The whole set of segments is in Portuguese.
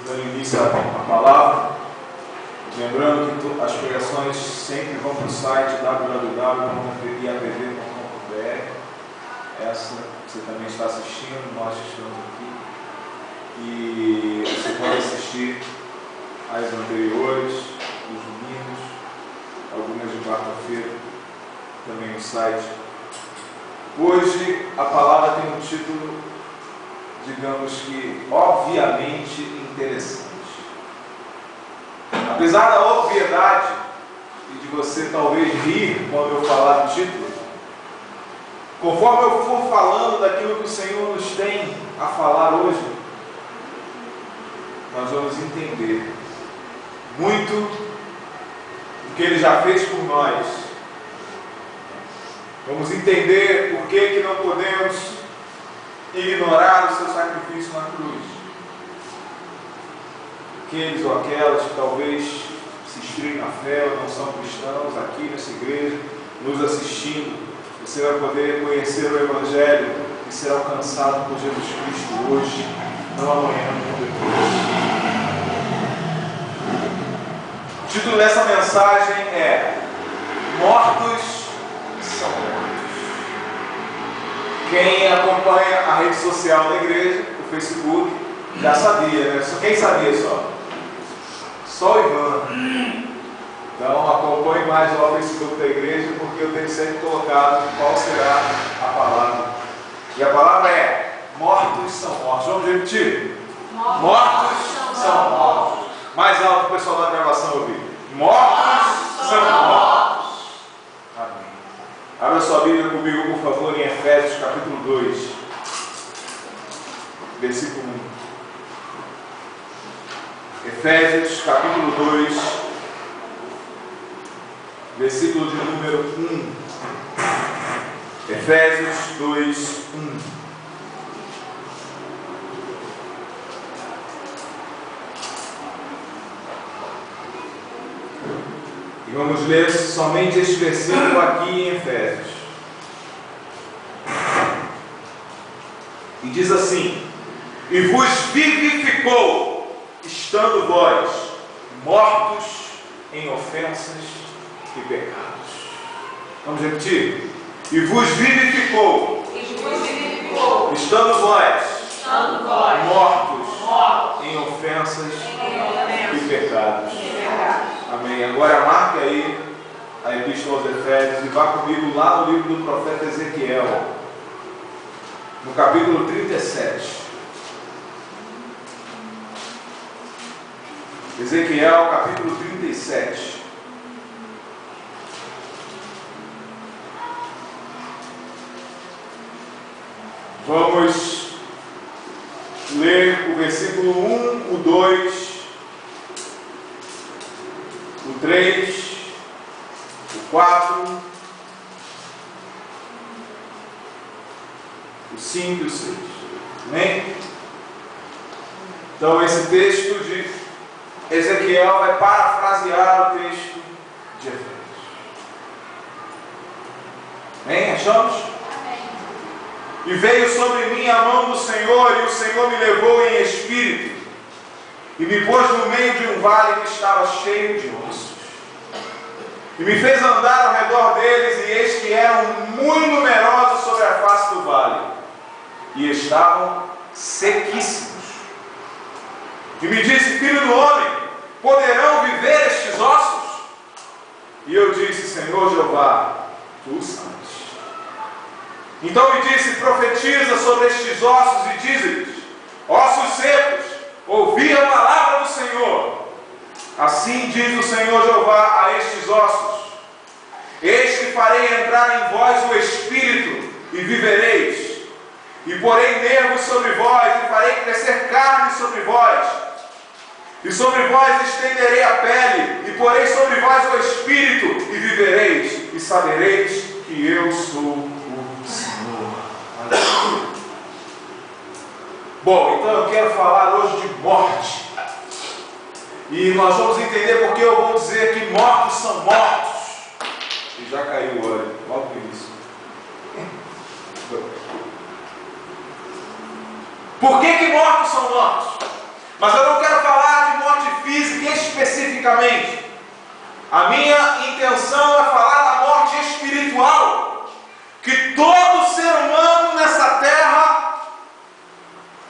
dando início à palavra, lembrando que as pregações sempre vão para o site www.iapv.com.br. Essa você também está assistindo, nós estamos aqui. E você pode assistir as anteriores, os domingos, algumas de quarta-feira, também no site. Hoje a palavra tem um título, digamos que obviamente interessante. Apesar da obviedade e de você talvez rir quando eu falar do título, conforme eu for falando daquilo que o Senhor nos tem a falar hoje, nós vamos entender muito do que Ele já fez por nós. Vamos entender por que não podemos ignorar o seu sacrifício na cruz. Aqueles ou aquelas que talvez se instruem na fé ou não são cristãos, aqui nessa igreja, nos assistindo, você vai poder conhecer o Evangelho e ser alcançado por Jesus Cristo hoje, não amanhã, não depois. O título dessa mensagem é Mortos são mortos. Quem acompanha a rede social da igreja, o Facebook, já sabia, né? Quem sabia só? Só o Ivan. Então acompanhe mais o Facebook da igreja, porque eu tenho sempre colocado qual será a palavra. E a palavra é: mortos são mortos. Vamos repetir? Mortos são mortos. Mais alto para o pessoal da gravação ouvir. Mortos são mortos. Amém. Abra sua Bíblia comigo, por favor, em Efésios capítulo 2, versículo 1. Efésios capítulo 2, versículo de número 1. Efésios 2, 1. E vamos ler somente este versículo aqui em Efésios. E diz assim: E vos vivificou, estando vós mortos em ofensas e pecados. Vamos repetir? E vos vivificou, estando vós mortos em ofensas e pecados. Amém. Agora marque aí a Epístola aos Efésios e vá comigo lá no livro do profeta Ezequiel, no capítulo 37. Ezequiel, capítulo 37. Vamos ler o versículo 1, o 2, o 3, o 4, o 5 e o 6. Amém? Então esse texto de Ezequiel vai parafrasear o texto de Efésios. Amém? Achamos? Amém. E veio sobre mim a mão do Senhor, e o Senhor me levou em espírito, e me pôs no meio de um vale que estava cheio de ossos. E me fez andar ao redor deles, e eis que eram muito numerosos sobre a face do vale, e estavam sequíssimos. E me disse: Filho do homem, poderão viver estes ossos? E eu disse: Senhor Jeová, tu sabes. Então me disse: profetiza sobre estes ossos e dize-lhes: ossos secos, ouvi a palavra do Senhor. Assim diz o Senhor Jeová a estes ossos: eis que farei entrar em vós o Espírito, e vivereis. E porei nervos sobre vós, e farei crescer carne sobre vós. E sobre vós estenderei a pele, e porei sobre vós o Espírito, e vivereis, e sabereis que eu sou o Senhor. Aleluia. Bom, então eu quero falar hoje de morte. E nós vamos entender porque eu vou dizer que mortos são mortos. E já caiu o olho, logo no início. Por que mortos são mortos? Mas eu não quero falar de morte física especificamente. A minha intenção é falar da morte espiritual, que todo ser humano nessa terra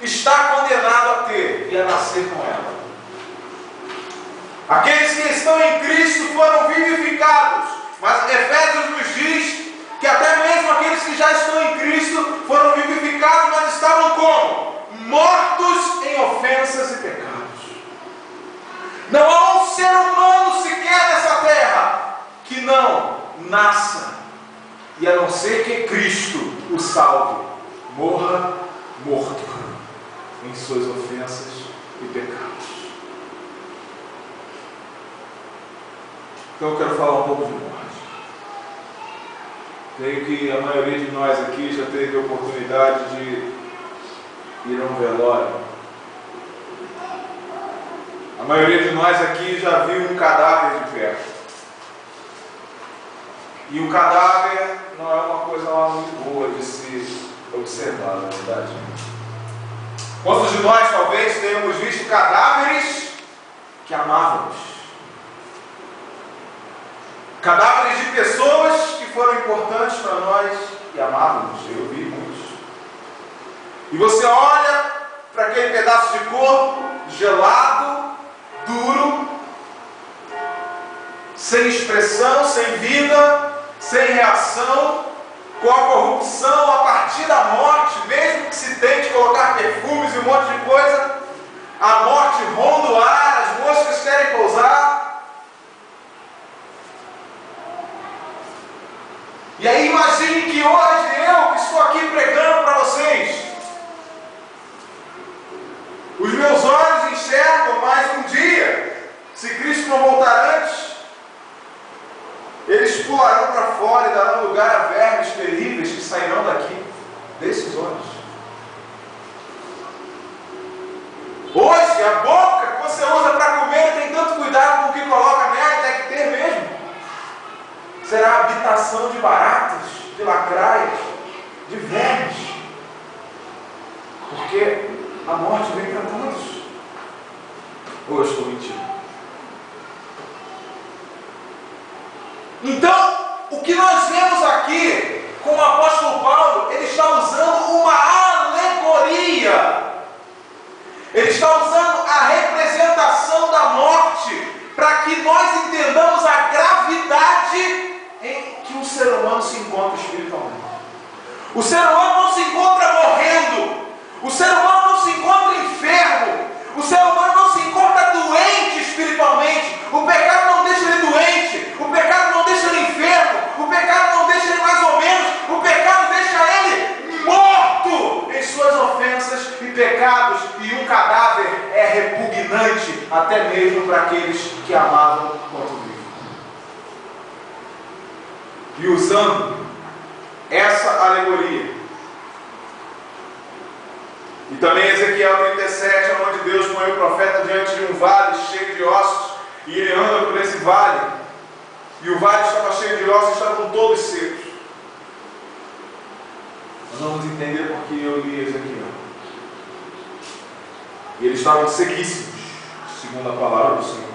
está condenado a ter e a nascer com ela. Aqueles que estão em Cristo foram vivificados, mas Efésios nos diz que até mesmo aqueles que já estão em Cristo foram vivificados, mas estavam como? Mortos em ofensas e pecados. Não há um ser humano sequer nessa terra que não nasça, e a não ser que Cristo o salve, morra morto em suas ofensas e pecados. Então eu quero falar um pouco de morte. Creio que a maioria de nós aqui já teve a oportunidade de ir a um velório. A maioria de nós aqui já viu um cadáver de perto. E o cadáver não é uma coisa lá muito boa de se observar, na verdade. Quantos de nós talvez tenhamos visto cadáveres que amávamos? Cadáveres de pessoas que foram importantes para nós e amávamos. Eu vi muitos. E você olha para aquele pedaço de corpo gelado, duro, sem expressão, sem vida, sem reação, com a corrupção a partir da morte, mesmo que se tente colocar perfumes e um monte de coisa, a morte ronda o ar, as moscas querem pousar. E aí imagine que hoje eu que estou aqui pregando para vocês, os meus olhos enxergam mais um dia, se Cristo não voltar antes, eles pularão para fora e darão lugar a vermes terríveis que sairão daqui, desses olhos. Hoje, a boca que você usa para comer tem tanto cuidado com o que coloca nela, tem que ter mesmo. Será a habitação de baratas, de lacraias, de vermes. Porque a morte vem para todos. Ou eu estou mentindo? Então, o que nós vemos aqui com o apóstolo Paulo, ele está usando uma alegoria. Ele está usando a representação da morte para que nós entendamos a gravidade em que o ser humano se encontra espiritualmente. O ser humano não se encontra morrendo. O ser humano não se encontra enfermo. O ser humano não se encontra doente espiritualmente. O pecado não deixa ele doente. O pecado não deixa ele enfermo. O pecado não deixa ele mais ou menos. O pecado deixa ele morto em suas ofensas e pecados. E um cadáver é repugnante até mesmo para aqueles que amavam quanto vivo. E usando essa alegoria, e também Ezequiel 37, onde Deus põe o profeta diante de um vale cheio de ossos, e ele anda por esse vale, e o vale estava cheio de ossos, estavam todos secos. Nós vamos entender porque eu li Ezequiel. E eles estavam sequíssimos, segundo a palavra do Senhor.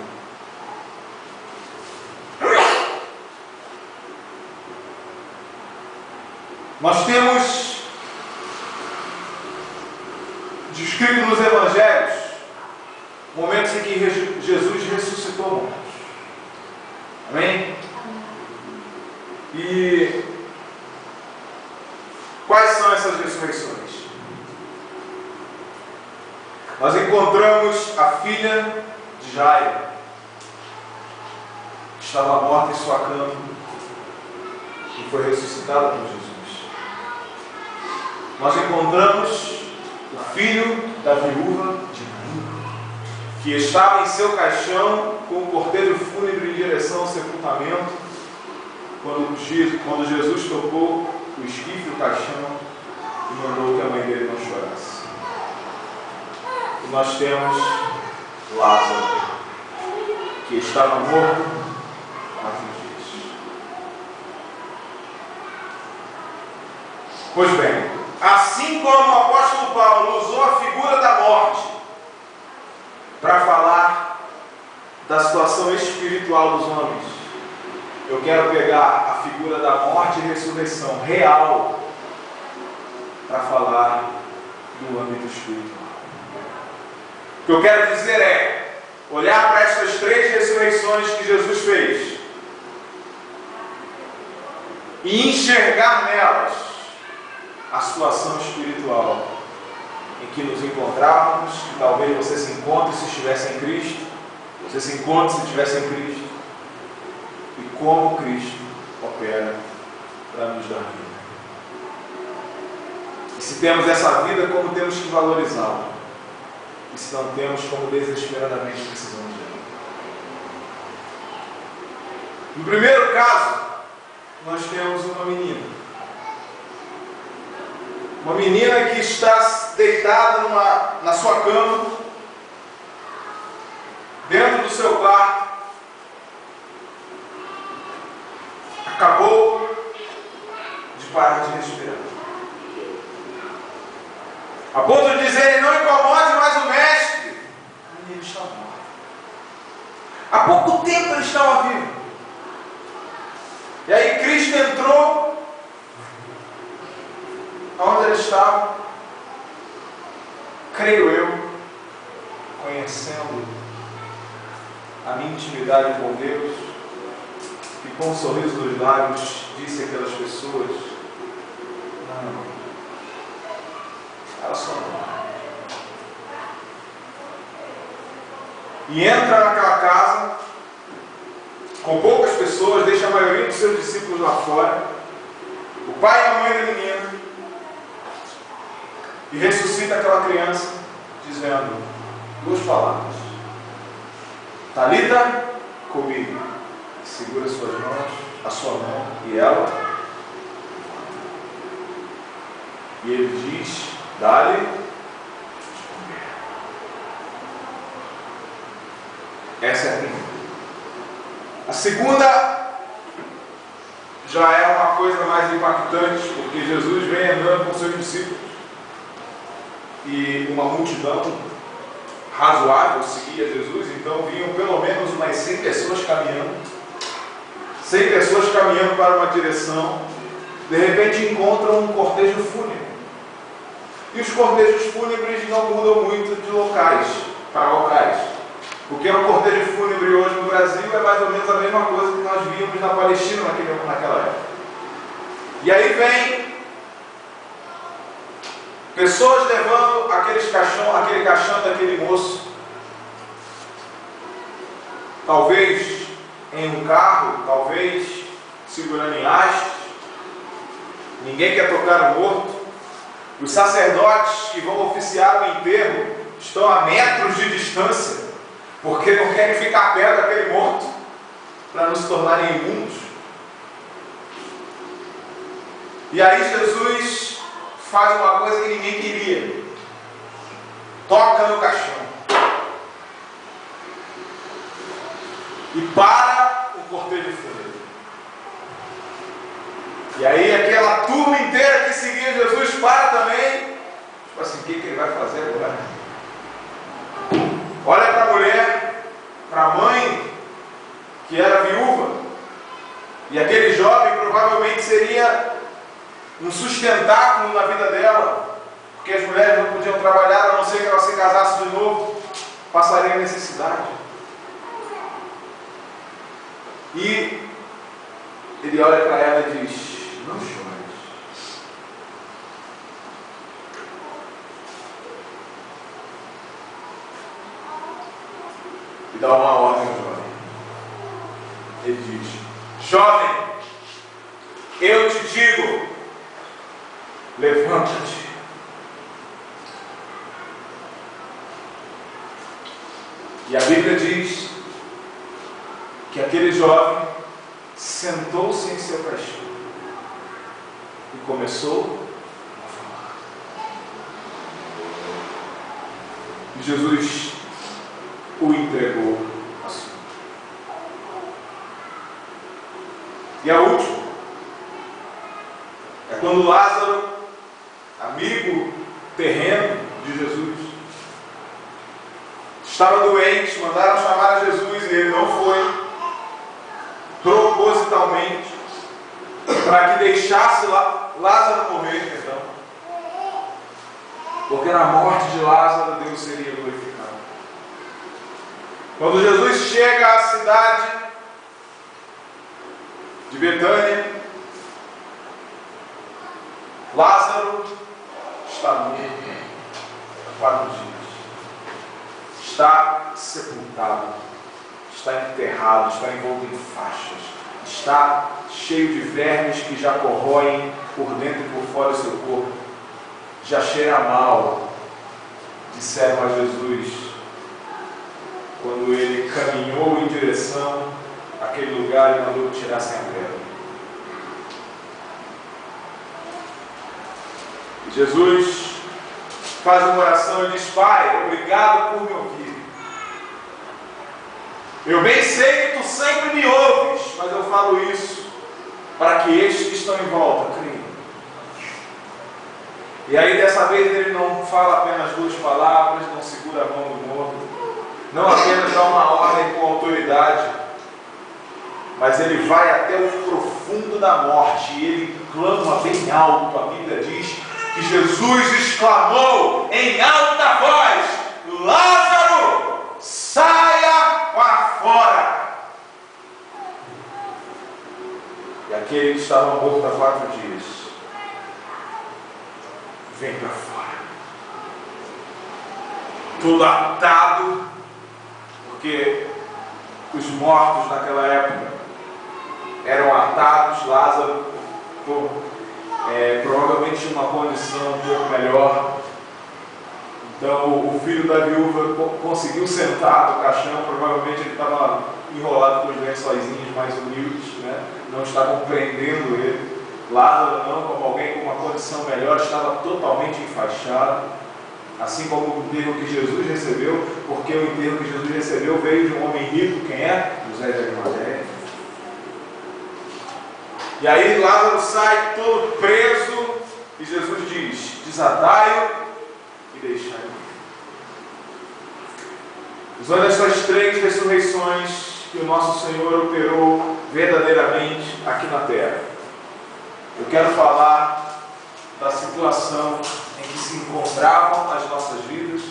Nós temos descrito nos evangelhos momentos em que Jesus ressuscitou mortos. Amém? E quais são essas ressurreições? Nós encontramos a filha de Jairo, que estava morta em sua cama e foi ressuscitada por Jesus. Nós encontramos o filho da viúva de Naim, que estava em seu caixão com o cortejo fúnebre em direção ao sepultamento, quando Jesus tocou o esquife do caixão e mandou que a mãe dele não chorasse. E nós temos Lázaro, que estava morto há 4 dias. Pois bem, assim como o apóstolo Paulo usou a figura da morte da situação espiritual dos homens, eu quero pegar a figura da morte e ressurreição real para falar do âmbito espiritual. O que eu quero dizer é olhar para essas 3 ressurreições que Jesus fez e enxergar nelas a situação espiritual em que nos encontrávamos, que talvez você se encontre se estivesse em Cristo, você se encontre se estivesse em Cristo, e como Cristo opera para nos dar vida. E se temos essa vida, como temos que valorizá-la? E se não temos, como desesperadamente precisamos dela? No primeiro caso, nós temos uma menina. Uma menina que está deitada na sua cama, dentro do seu quarto, acabou de parar de respirar. A ponto de dizer: não incomode mais o mestre. A menina está morta. Há pouco tempo ele estava vivo. E aí Cristo entrou onde ele estava, creio eu, conhecendo a minha intimidade com Deus, e com um sorriso dos lábios disse àquelas pessoas: não, ela só não. E entra naquela casa com poucas pessoas, deixa a maioria dos seus discípulos lá fora, o pai e a mãe da menina, e ressuscita aquela criança, dizendo 2 palavras: Talita cumi, segura suas mãos, a sua mão e ela. E ele diz: dá-lhe de comer. Essa é a primeira. A segunda já é uma coisa mais impactante, porque Jesus vem andando com seus discípulos e uma multidão razoável seguia Jesus, então vinham pelo menos umas 100 pessoas caminhando. 100 pessoas caminhando para uma direção. De repente encontram um cortejo fúnebre. E os cortejos fúnebres não mudam muito de locais para locais. Porque um cortejo fúnebre hoje no Brasil é mais ou menos a mesma coisa que nós víamos na Palestina naquela época. E aí vem pessoas levando aquele caixão daquele moço, talvez em um carro, talvez segurando em hastes. Ninguém quer tocar no morto. Os sacerdotes que vão oficiar o enterro estão a metros de distância, porque não querem ficar perto daquele morto para não se tornarem imundos. E aí Jesus faz uma coisa que ninguém queria: toca no caixão e para o cortejo fúnebre. E aí aquela turma inteira que seguia Jesus para também. Tipo assim, o que ele vai fazer agora? Olha para a mulher, para a mãe que era viúva, e aquele jovem provavelmente seria um sustentáculo na vida dela, porque as mulheres não podiam trabalhar, a não ser que ela se casasse de novo, passaria necessidade. E ele olha para ela e diz: não chores. E dá uma ordem ao jovem. Ele diz: jovem, eu te digo, levanta-te. E a Bíblia diz que aquele jovem sentou-se em seu caixão e começou a falar. E Jesus o entregou a sua. E a última é quando Lázaro, amigo terreno de Jesus, estava doente, mandaram chamar a Jesus e ele não foi, propositalmente, para que deixasse Lázaro morrer, perdão. Porque na morte de Lázaro Deus seria glorificado. Quando Jesus chega à cidade de Betânia, Lázaro está morto há 4 dias. Está sepultado, está enterrado, está envolto em faixas, está cheio de vermes que já corroem por dentro e por fora do seu corpo, já cheira mal, disseram a Jesus, quando ele caminhou em direção àquele lugar e mandou que tirassem a pedra. Jesus faz uma oração e diz: Pai, obrigado por me ouvir. Eu bem sei que tu sempre me ouves, mas eu falo isso para que estes que estão em volta creiam. E aí dessa vez ele não fala apenas 2 palavras, não segura a mão do morto, não apenas dá uma ordem com autoridade, mas ele vai até o profundo da morte e ele clama bem alto. A Bíblia diz que Jesus exclamou em alta voz: Lázaro, saia para fora. E aquele que estava morto há 4 dias vem para fora, todo atado, porque os mortos naquela época eram atados. Lázaro provavelmente tinha uma condição um pouco melhor, então o filho da viúva conseguiu sentar no caixão. Provavelmente ele estava enrolado com os lençóizinhos mais humildes, né? Não estavam prendendo ele. Lázaro não, como alguém com uma condição melhor, estava totalmente enfaixado, assim como o enterro que Jesus recebeu, porque o enterro que Jesus recebeu veio de um homem rico. Quem é? José de Arimateia. E aí Lázaro sai todo preso e Jesus diz: desatai-o e deixai-o. Usando essas 3 ressurreições que o nosso Senhor operou verdadeiramente aqui na terra, eu quero falar da situação em que se encontravam as nossas vidas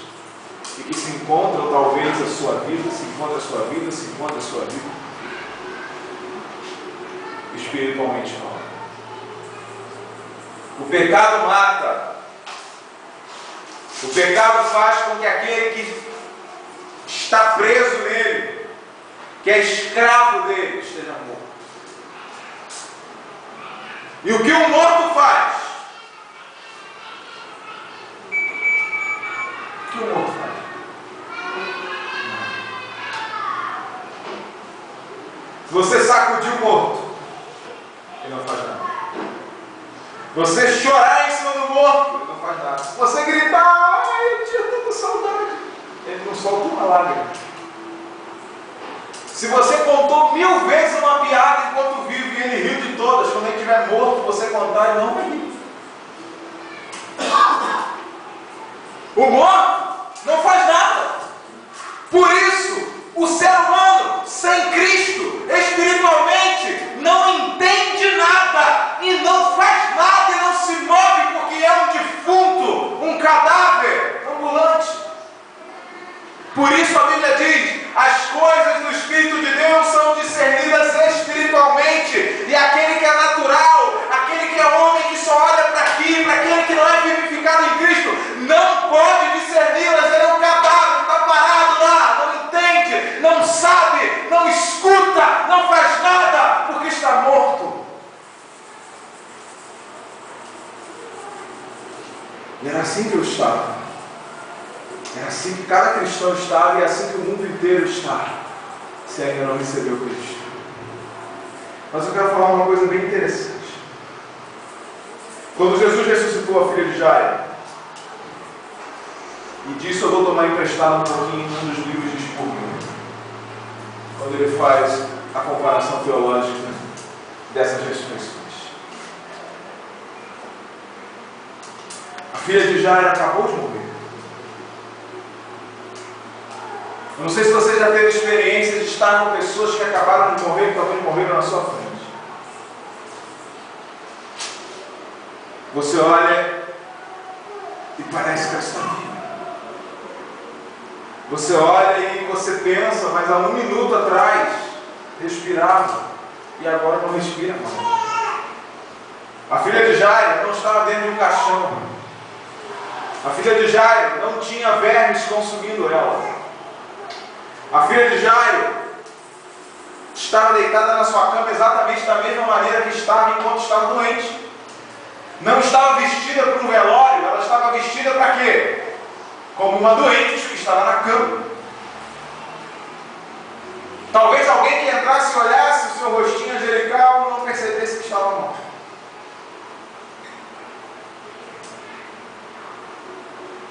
e que se encontram talvez a sua vida, se encontra a sua vida, se encontra a sua vida, espiritualmente não. O pecado mata. O pecado faz com que aquele que está preso nele, que é escravo dele, esteja morto. E o que o morto faz? O que o morto faz? Se você sacudir o morto, ele não faz nada. Você chorar em cima do morto, ele não faz nada. Se você gritar: ai, eu tinha tanta saudade, ele não solta uma lágrima. Se você contou 1000 vezes uma piada enquanto vive e ele riu de todas, quando ele estiver morto, você contar, ele não vai rir. O morto não faz nada. Por isso, o ser humano sem Cristo, espiritualmente, não entende nada e não faz nada e não se move, porque é um defunto, um cadáver ambulante. Por isso a Bíblia diz: as coisas do Espírito de Deus são discernidas espiritualmente, e aquele que é natural, aquele que é homem que só olha para aqui, para aquele que não é vivificado em Cristo, não pode discerni-las. Ele é um cadáver, está parado lá, não entende, não sabe, não escuta, não faz nada, porque está morto. E era assim que eu estava. É assim que cada cristão estava e é assim que o mundo inteiro está, se ainda não recebeu Cristo. Mas eu quero falar uma coisa bem interessante. Quando Jesus ressuscitou a filha de Jairo, e disso eu vou tomar emprestado um pouquinho em um dos livros de Spurgeon, quando ele faz a comparação teológica dessas ressurreições. A filha de Jairo acabou de morrer. Eu não sei se você já teve experiência de estar com pessoas que acabaram de morrer, que talvez morreram na sua frente. Você olha e parece que ela está viva. Você olha e você pensa, mas há um minuto atrás respirava e agora não respira mais. A filha de Jairo não estava dentro de um caixão. A filha de Jairo não tinha vermes consumindo ela. A filha de Jairo estava deitada na sua cama exatamente da mesma maneira que estava enquanto estava doente. Não estava vestida para um velório, ela estava vestida para quê? Como uma doente que estava na cama. Talvez alguém que entrasse e olhasse o seu rostinho angelical não percebesse que estava morto.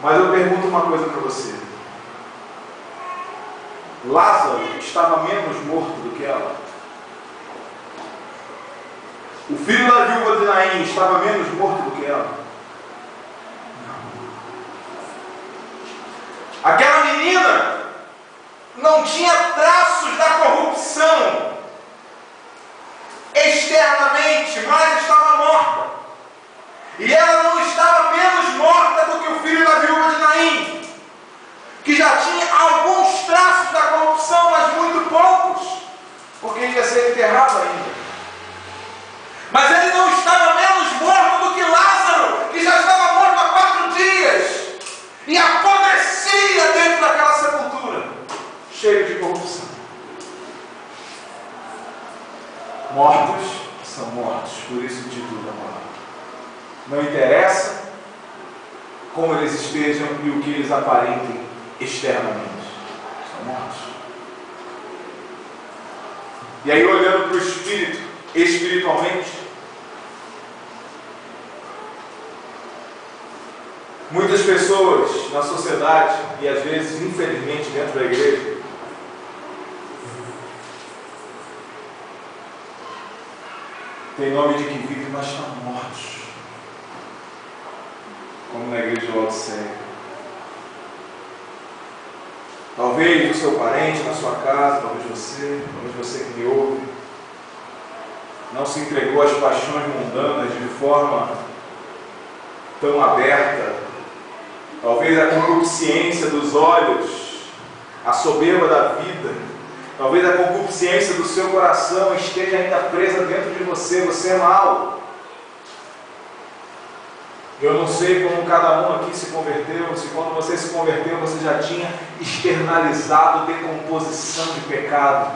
Mas eu pergunto uma coisa para você. Lázaro estava menos morto do que ela? O filho da viúva de Naim estava menos morto do que ela? Não. Aquela menina não tinha traços da corrupção externamente, mas estava morta. E ela não estava menos morta do que o filho da viúva de Naim, que já tinha alguns traços da corrupção, mas muito poucos, porque ia ser enterrado ainda. Mas ele não estava menos morto do que Lázaro, que já estava morto há 4 dias e apodrecia dentro daquela sepultura, cheio de corrupção. Mortos são mortos, por isso o título da palavra. Não interessa como eles estejam e o que eles aparentem externamente. São mortos. E aí, olhando para o Espírito, espiritualmente, muitas pessoas na sociedade, e às vezes, infelizmente, dentro da igreja, tem nome de que vivem, mas estão mortos. Como na igreja de Laodiceia. Talvez o seu parente na sua casa, talvez você que me ouve, não se entregou às paixões mundanas de forma tão aberta. Talvez a concupiscência dos olhos, a soberba da vida, talvez a concupiscência do seu coração esteja ainda presa dentro de você. Você é mau. Eu não sei como cada um aqui se converteu, se quando você se converteu você já tinha externalizado decomposição de pecado.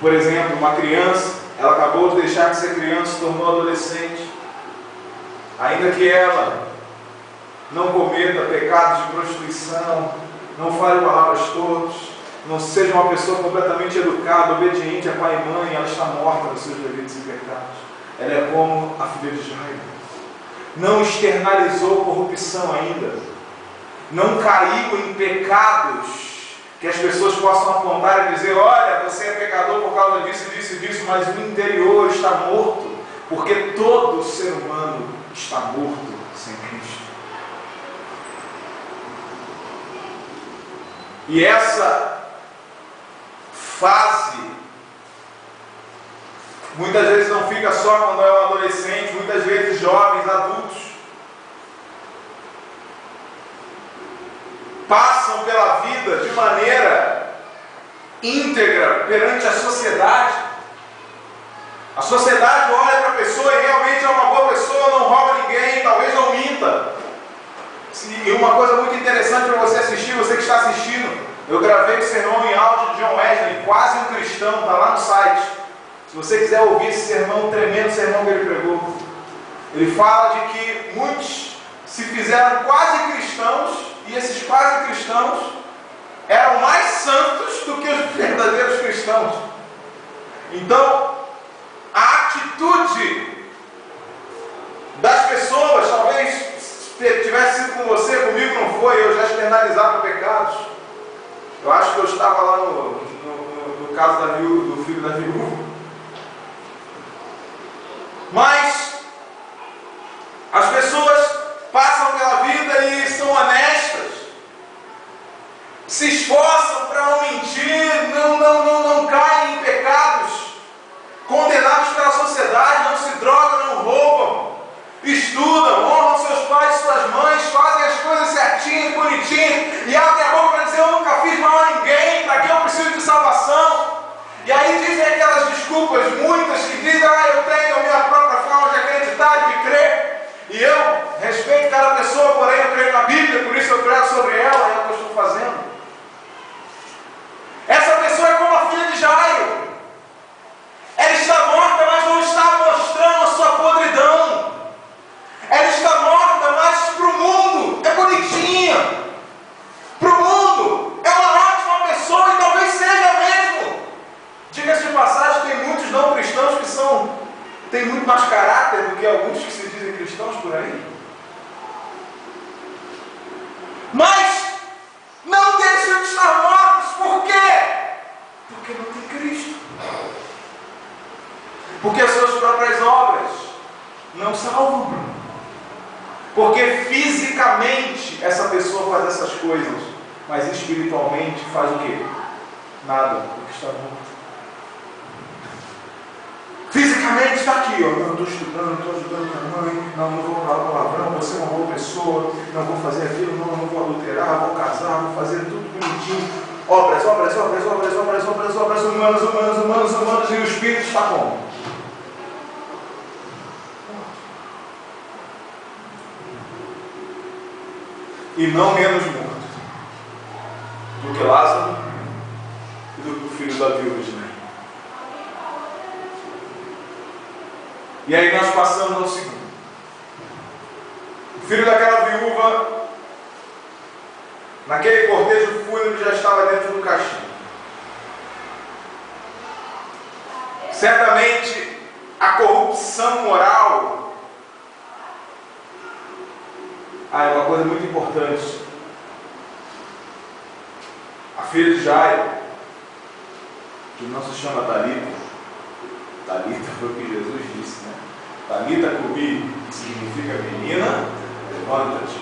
Por exemplo, uma criança, ela acabou de deixar de ser criança e se tornou adolescente. Ainda que ela não cometa pecados de prostituição, não fale palavras torpes, não seja uma pessoa completamente educada, obediente a pai e mãe, ela está morta nos seus delitos e pecados. Ela é como a filha de Jairo. Não externalizou corrupção ainda. Não caiu em pecados que as pessoas possam apontar e dizer: olha, você é pecador por causa disso, disso e disso, mas o interior está morto, porque todo ser humano está morto sem Cristo. E essa fase muitas vezes não fica só quando é um adolescente, muitas vezes jovens, adultos, passam pela vida de maneira íntegra perante a sociedade. A sociedade olha para a pessoa e realmente é uma boa pessoa, não rouba ninguém, talvez não minta. E uma coisa muito interessante para você assistir, você que está assistindo, eu gravei o sermão em áudio de John Wesley, Quase um Cristão, está lá no site. Se você quiser ouvir esse sermão, tremendo sermão que ele pregou, ele fala de que muitos se fizeram quase cristãos, e esses quase cristãos eram mais santos do que os verdadeiros cristãos. Então, a atitude das pessoas, talvez tivesse sido com você, comigo não foi, eu já externalizava pecados. Eu acho que eu estava lá no caso do filho da viúva. Mas as pessoas passam pela vida e são honestas, se esforçam para não mentir, não caem em pecados condenados pela sociedade, não se drogam, não roubam, estudam, honram seus pais e suas mães, fazem as coisas certinhas, bonitinhas, e abrem a boca para dizer: eu nunca fiz mal a ninguém, para que eu preciso de salvação? E aí dizem aquelas desculpas, muitas que dizem: eu tenho a minha própria forma de acreditar, de crer, e eu respeito cada pessoa, porém eu creio na Bíblia, por isso eu prego sobre ela, é o que eu estou fazendo. Essa pessoa é como a filha de Jairo. Ela está morta, mas não está mostrando a sua podridão. Ela está morta, mas para o mundo é bonitinha. Para o mundo é uma ótima pessoa, e talvez seja mesmo. Diga-se de passagem, tem muitos não cristãos que têm muito mais caráter do que alguns que se dizem cristãos por aí. Mas não deixam de estar mortos. Por quê? Porque não tem Cristo. Porque as suas próprias obras não salvam. Porque fisicamente essa pessoa faz essas coisas, mas espiritualmente faz o quê? Nada, porque está morto. Fisicamente está aqui, ó. Não, estou estudando, estou ajudando minha mãe, não vou falar palavrão, vou ser uma boa pessoa, não vou fazer aquilo, não vou adulterar, vou casar, vou fazer tudo bonitinho. Obras, humanas, e o Espírito está como? E não menos morto do que Lázaro e do que o filho da viúva de Naim. E aí nós passamos ao segundo. O filho daquela viúva, naquele cortejo fúnebre, já estava dentro do caixão. Certamente a corrupção moral é uma coisa muito importante. A filha de Jairo, que não se chama Talita, Talita foi o que Jesus disse, né? Talita cumi significa menina, levanta-te.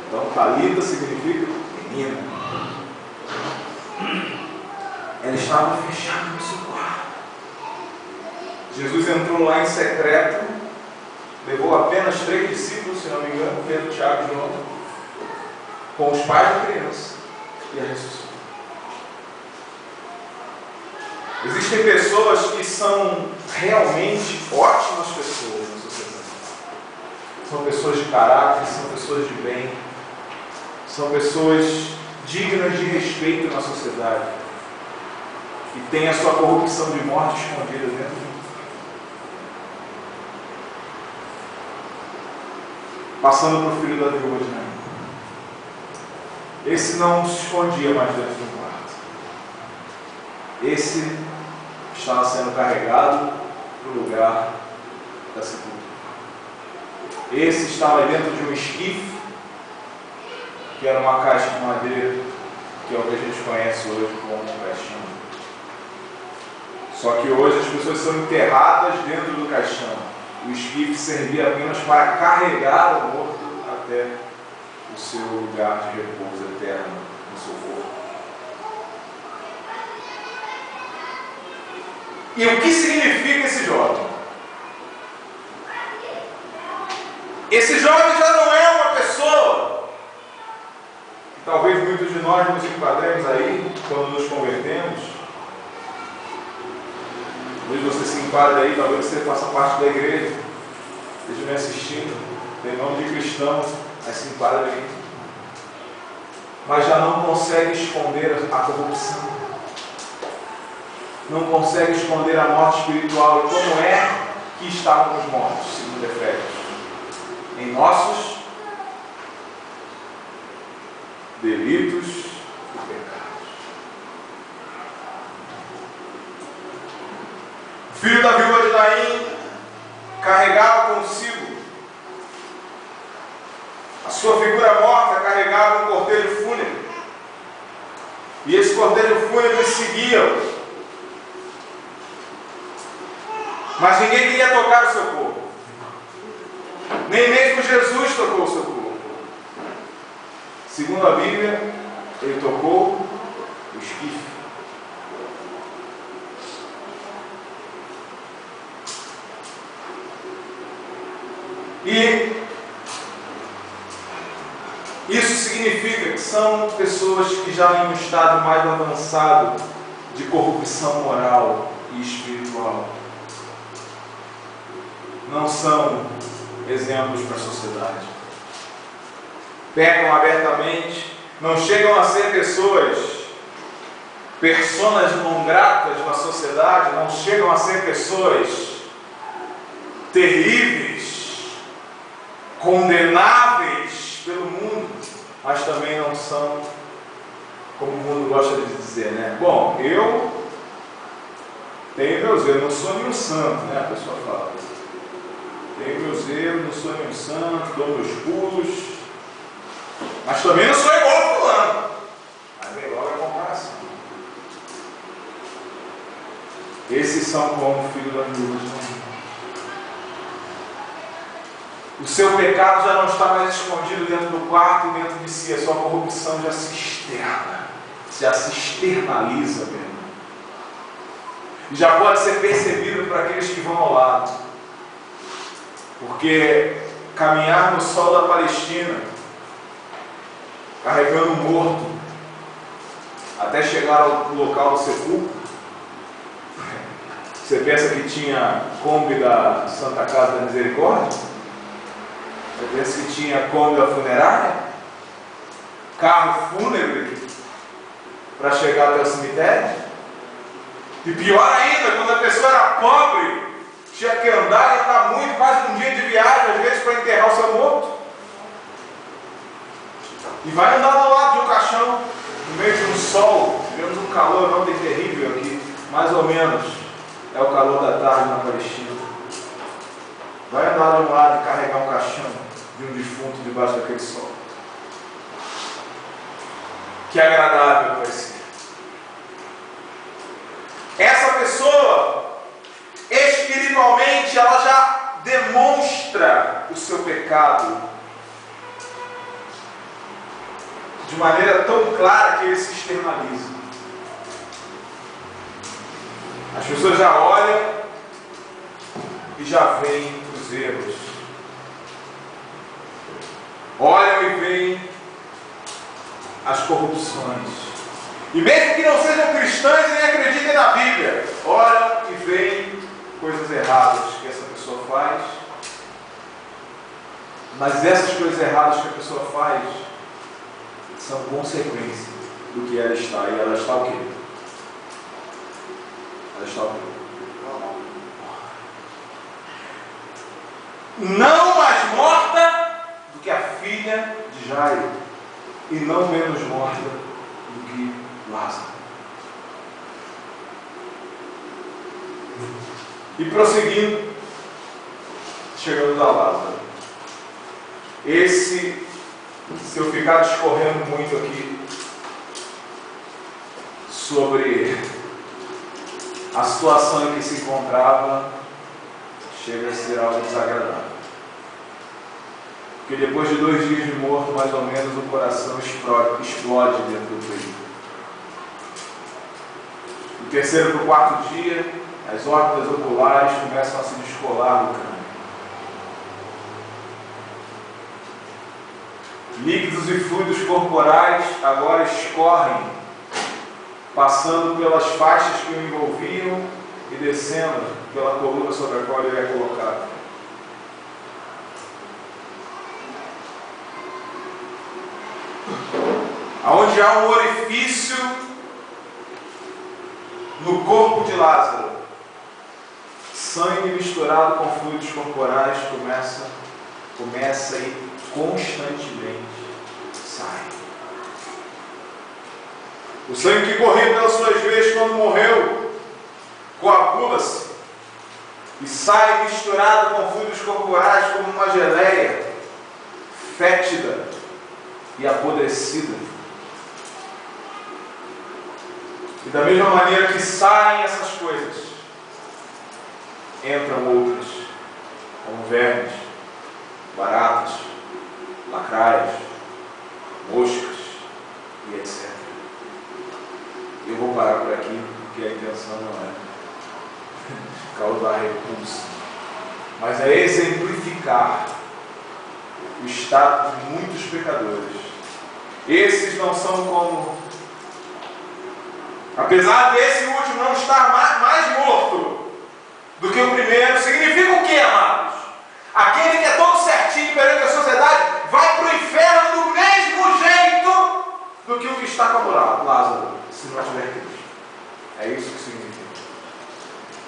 Então Talita significa menina. Ela estava fechada no seu quarto. Jesus entrou lá em secreto, levou apenas 3 discípulos, se não me engano, Pedro, Tiago e João, com os pais da criança, e a ressuscitou. Existem pessoas que são realmente ótimas pessoas na sociedade. São pessoas de caráter, são pessoas de bem, são pessoas dignas de respeito na sociedade, e têm a sua corrupção de morte escondida dentro de um. Passando para o filho da viúva de Naim. Esse não se escondia mais dentro de um quarto. Esse estava sendo carregado para o lugar da sepultura. Esse estava dentro de um esquife, que era uma caixa de madeira, que é o que a gente conhece hoje como um caixão. Só que hoje as pessoas são enterradas dentro do caixão. O esquife servia apenas para carregar o morto até o seu lugar de repouso eterno no seu corpo. E o que significa esse jovem? Esse jovem já não é uma pessoa que talvez muitos de nós nos enquadremos aí quando nos convertemos. Talvez você se enquadre aí, talvez você faça parte da igreja, esteja me assistindo, tem nome de cristão, mas se enquadre aí. Mas já não consegue esconder a corrupção, não consegue esconder a morte espiritual. E como é que estávamos mortos, segundo Efésios? Em nossos delitos e pecados. O filho da viúva de Naim carregava consigo a sua figura morta, carregava um cortejo fúnebre. E esse cortejo fúnebre seguia. Mas ninguém queria tocar o seu corpo. Nem mesmo Jesus tocou o seu corpo. Segundo a Bíblia, ele tocou esquife. E isso significa que são pessoas que já em um estado mais avançado de corrupção moral e espiritual. Não são exemplos para a sociedade. Pecam abertamente, não chegam a ser personas não gratas na sociedade, não chegam a ser pessoas terríveis, condenáveis pelo mundo, mas também não são, como o mundo gosta de dizer, né? Bom, eu tenho meus erros, não sou nenhum santo, né? A pessoa fala. Tenho meus erros, não sou nenhum santo, dou meus pulos, mas também não sou igual a fulano. Aí vem logo a comparação. Esses são como o filho da viúva. O seu pecado já não está mais escondido dentro do quarto e dentro de si. A sua corrupção já se externa, já se externaliza mesmo. E já pode ser percebido por aqueles que vão ao lado. Porque caminhar no sol da Palestina, carregando um morto, até chegar ao local do sepulcro, você pensa que tinha Kombi da Santa Casa da Misericórdia? Você pensa que tinha Kombi da funerária? Carro fúnebre para chegar até o cemitério? E pior ainda, quando a pessoa era pobre, tinha que andar e estar muito, quase um dia de viagem, às vezes, para enterrar o seu morto. E vai andar do lado de um caixão, no meio de um sol, tivemos um calor ontem terrível aqui, mais ou menos, é o calor da tarde na Palestina. Vai andar de um lado e carregar um caixão de um defunto debaixo daquele sol. Que agradável vai ser. Essa pessoa, espiritualmente, ela já demonstra o seu pecado de maneira tão clara que ele se externaliza. As pessoas já olham e já veem os erros. Olham e veem as corrupções. E mesmo que não sejam cristãs e nem acreditem na Bíblia, olham e veem coisas erradas que essa pessoa faz. Mas essas coisas erradas que a pessoa faz são consequência do que ela está. E ela está o quê? Ela está o quê? Não mais morta do que a filha de Jairo, e não menos morta do que Lázaro. E prosseguindo, chegamos a Lázaro. Esse, se eu ficar discorrendo muito aqui sobre a situação em que se encontrava, chega a ser algo desagradável. Porque depois de 2 dias de morto, mais ou menos, o coração explode dentro do peito. Do terceiro para o 4º dia, as órbitas oculares começam a se descolar do crânio. Líquidos e fluidos corporais agora escorrem, passando pelas faixas que o envolviam e descendo pela coluna sobre a qual ele é colocado. Aonde há um orifício no corpo de Lázaro, sangue misturado com fluidos corporais começa e constantemente sai. O sangue que corria pelas suas veias quando morreu coagula-se e sai misturado com fluidos corporais como uma geleia fétida e apodrecida. E da mesma maneira que saem essas coisas, entram outras, como vermes, baratas, lacraias, moscas e etc. Eu vou parar por aqui, porque a intenção não é causar repulsa, mas é exemplificar o estado de muitos pecadores. Esses não são como, apesar desse último não estar mais morto do que o primeiro, significa o que, amados? Aquele que é todo certinho perante a sociedade vai para o inferno do mesmo jeito do que o que está com Lázaro, se não tiver Cristo. É isso que significa.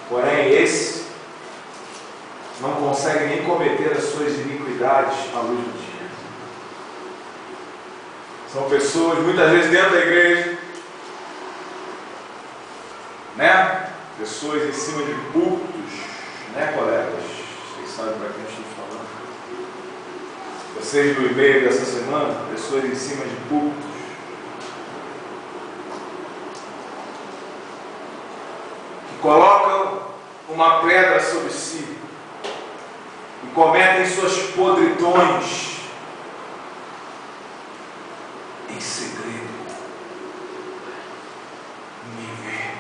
Porém, esse não consegue nem cometer as suas iniquidades à luz do dia. São pessoas, muitas vezes dentro da igreja, né? Pessoas em cima de púlpitos, né, colegas? Vocês sabem para quem eu estou falando. Vocês do e-mail dessa semana, pessoas em cima de púlpitos, que colocam uma pedra sobre si e cometem suas podridões em segredo. Ninguém vê,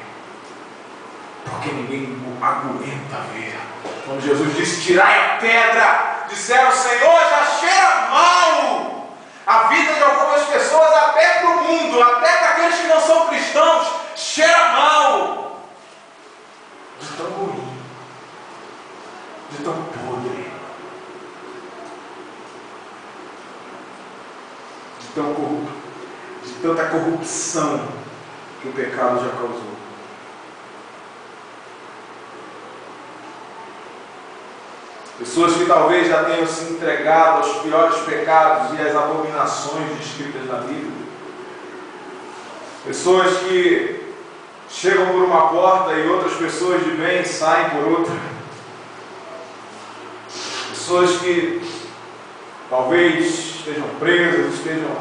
porque ninguém aguenta ver. Quando Jesus disse: tirai a pedra, disseram: Senhor, já cheira mal. A vida de algumas pessoas, até para o mundo, até para aqueles que não são cristãos, cheira mal. De tão ruim, de tão podre, de tanta corrupção que o pecado já causou. Pessoas que talvez já tenham se entregado aos piores pecados e às abominações descritas na Bíblia. Pessoas que chegam por uma porta e outras pessoas de bem saem por outra. Pessoas que talvez estejam presas, estejam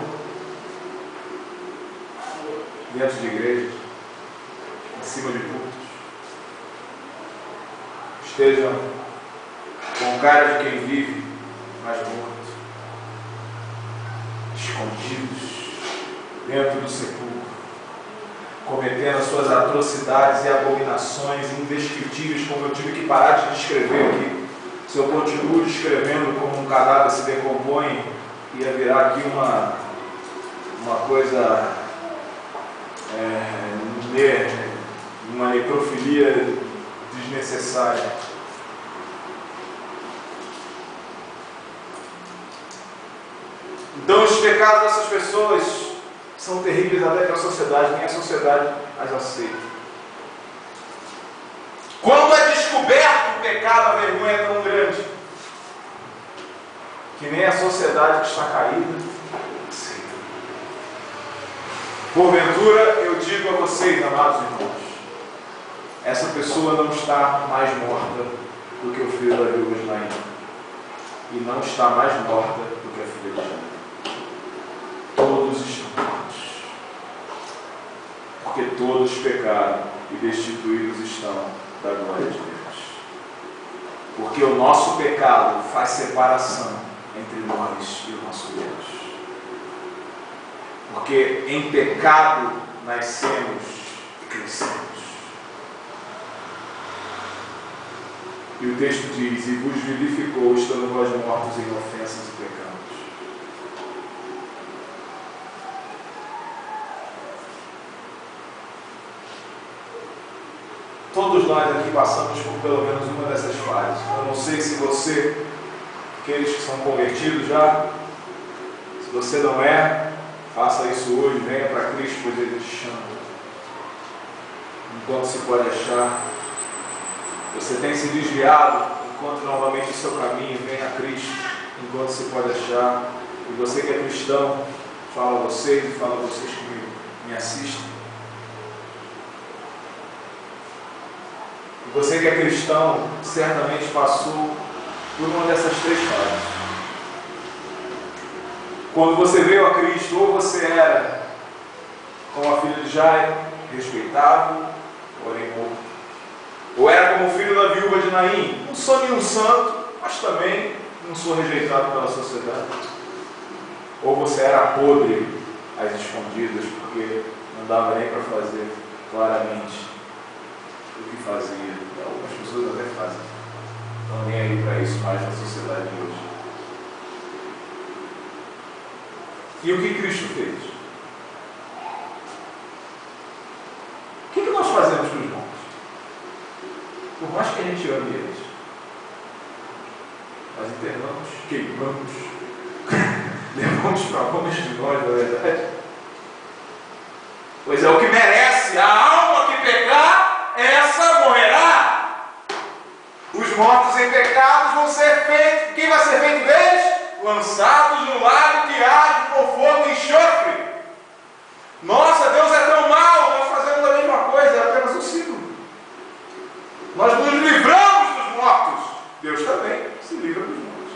dentro de igrejas, em cima de púlpitos, estejam com cara de quem vive, mas morto, escondidos dentro do sepulcro, cometendo as suas atrocidades e abominações indescritíveis, como eu tive que parar de descrever aqui. Se eu continuo descrevendo como um cadáver se decompõe, ia virar aqui uma coisa, uma necrofilia desnecessária. Então os pecados dessas pessoas são terríveis até para a sociedade, nem a sociedade as aceita. Quando é descoberto o pecado, a vergonha é tão grande que nem a sociedade que está caída aceita. Porventura, eu digo a vocês, amados irmãos, essa pessoa não está mais morta do que o filho da viúva de Naim, e não está mais morta do que a filha de Jana. Todos estão mortos, porque todos pecaram e destituídos estão da glória de Deus. Porque o nosso pecado faz separação entre nós e o nosso Deus. Porque em pecado nascemos e crescemos. E o texto diz: e vos vivificou, estando vós mortos em ofensas e pecados. Todos nós aqui passamos por pelo menos uma dessas fases. Eu não sei se você, aqueles que são convertidos já, se você não é, faça isso hoje, venha para Cristo, pois Ele te chama. Enquanto se pode achar. Você tem se desviado, encontre novamente o seu caminho, venha a Cristo, enquanto se pode achar. E você que é cristão, fala a vocês e fala a vocês que me assistem. Você que é cristão, certamente passou por uma dessas três fases. Quando você veio a Cristo, ou você era como a filha de Jairo, respeitável, porém morto. Ou era como o filho da viúva de Naim, não sou nenhum santo, mas também não sou rejeitado pela sociedade. Ou você era podre às escondidas, porque não dava nem para fazer claramente o que fazia. Algumas pessoas até fazem. Não estão nem aí para isso mais na sociedade de hoje. E o que Cristo fez? O que nós fazemos com os mortos? Por mais que a gente ame eles, nós enterramos, queimamos, levamos para longe de nós, na verdade. Pois é o que merece. A alma que pecar, essa morrerá. Os mortos em pecados vão ser feitos. Quem vai ser feito deles? Lançados no lago que arde com fogo e enxofre. Nossa, Deus é tão mau, nós fazemos a mesma coisa, é apenas um ciclo. Nós nos livramos dos mortos. Deus também se livra dos mortos.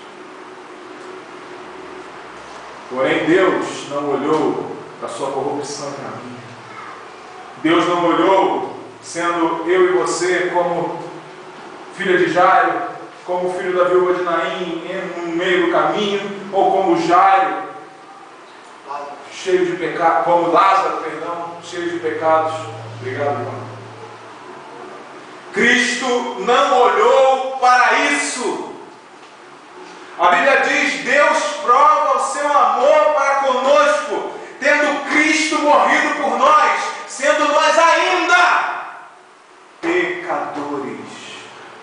Porém, Deus não olhou para a sua corrupção e para a minha. Deus não olhou, sendo eu e você, como filha de Jairo, como filho da viúva de Naim, no meio do caminho, ou como Jairo, cheio de pecados, como Lázaro, perdão, cheio de pecados. Obrigado, irmão. Cristo não olhou para isso. A Bíblia diz: Deus prova o seu amor para conosco, tendo Cristo morrido por nós, sendo nós ainda pecadores.